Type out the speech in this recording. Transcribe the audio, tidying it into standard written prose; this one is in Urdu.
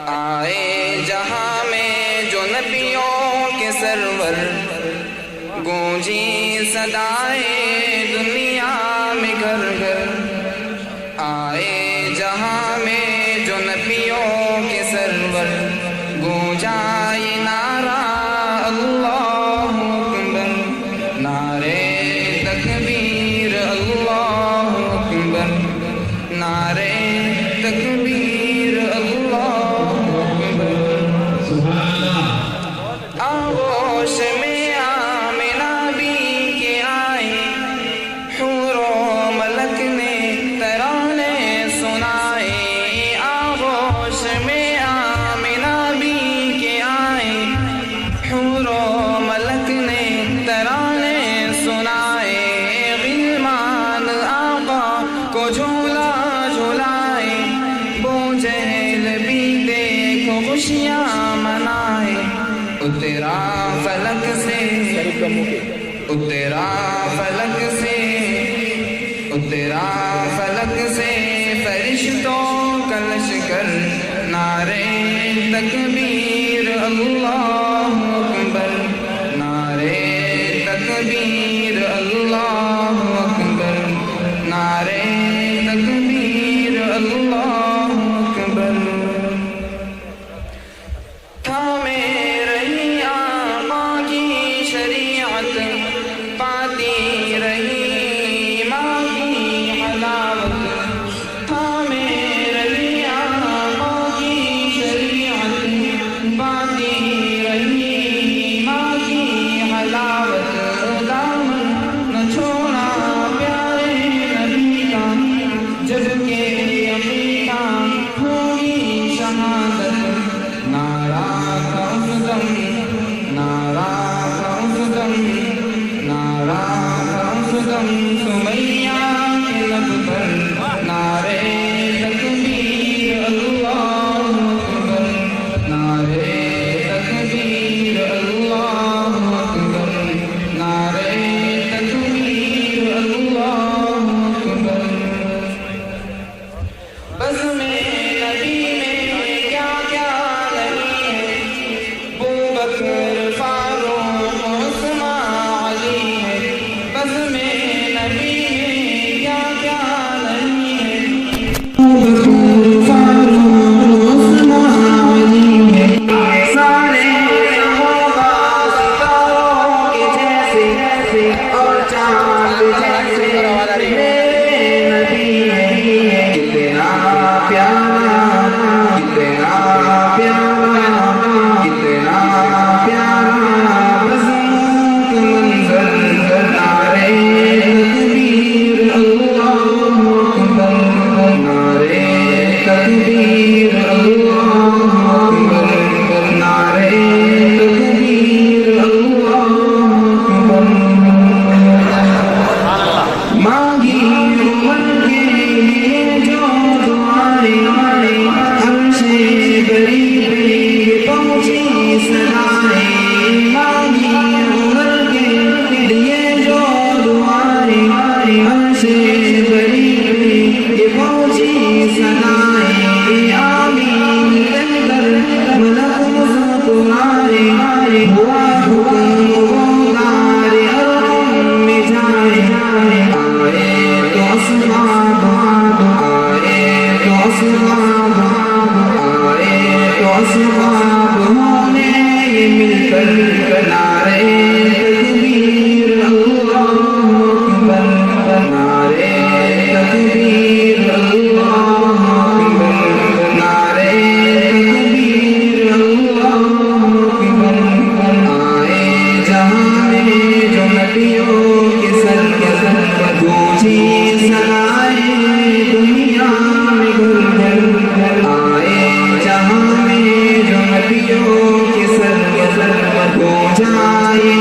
آئے جہاں میں جو نبیوں کے سرور، گونجی صدائیں دنیا میں گھر گھر۔ آئے جہاں میں جو نبیوں کے سرور، گونجا یہ نعرہ اللہ اکبر، نعرے تکبیر اللہ اکبر، نعرے تکبیر اللہ اکبر۔ آغوش میں آمنہ بی کے آئے، حور و ملک نے ترانے سنائے۔ آغوش میں آمنہ بی کے آئے، حور و ملک نے ترانے سنائے۔ غلمان آقا کو جھولا جھلائے، بوجہل بھی دیکھو خوشیاں منائے۔ اترا فلک سے، اترا فلک سے، اترا فلک سے فرشتوں کا لشکر، نعرے تکبیر اللہ اکبر، نعرے تکبیر اللہ اکبر، نعرے تکبیر اللہ اکبر۔ تھامے رہی آقا کی شریعت، پاتی رہی ماں کی حلاوت۔ تھامے رہی آقا کی شریعت، پاتی رہی ماں کی حلاوت۔ دامن نہ چھوڑا پیارے نبی کا، جب کہ عقیقہ ہوگی شہادت۔ نعرہ کا افدم، نعرہ کا افدم، نعرہ کا افدم، سمیہ کے لب پر، نعرے تکبیر اللہ اکبر، نعرے تکبیر اللہ اکبر، نعرے تکبیر اللہ اکبر۔ بزم نبی میں کیا کیا نہیں ہے، ابوبکر فاروق عثمان علی ہے۔ بزم نبی میں کیا کیا نہیں ہے، ابوبکر فاروق عثمان علی ہے۔ سارے ہوگا ستاروں کے جیسے اور چاند جیسے، میرے نبی ہے۔ کتنا پیارا، کتنا پیارا، کتنا پیارا بزم کا منظر، نعرے تکبیر اللہ اکبر، نعرے تکبیر اللہ اکبر، نعرے تکبیر اللہ اکبر۔ مانگی عمر کے لیے جو دعائیں، عرش بری پہ پہنچی سدائیں۔ مانگی عمر کے لیے جو دعائیں، عرش بری پہ پہنچی سدائیں۔ آمین کہہ کر ملک مسکرائے، ہوا حکم وہ دار ارقم میں جائے۔ آئے تو اسباب، آئے تو اسباب، آئے تو اسباب ہونے یہ مل کر، نعرے تکبیر اللہ اکبر، نعرے تکبیر اللہ اکبر، نعرے تکبیر اللہ اکبر۔ آئے جہاں میں جو نبیوں کے سر، گونجی صدائیں دنیا میں گھر گھر۔ آئے جہاں میں جو نبیوں کے سر، گونجا یہ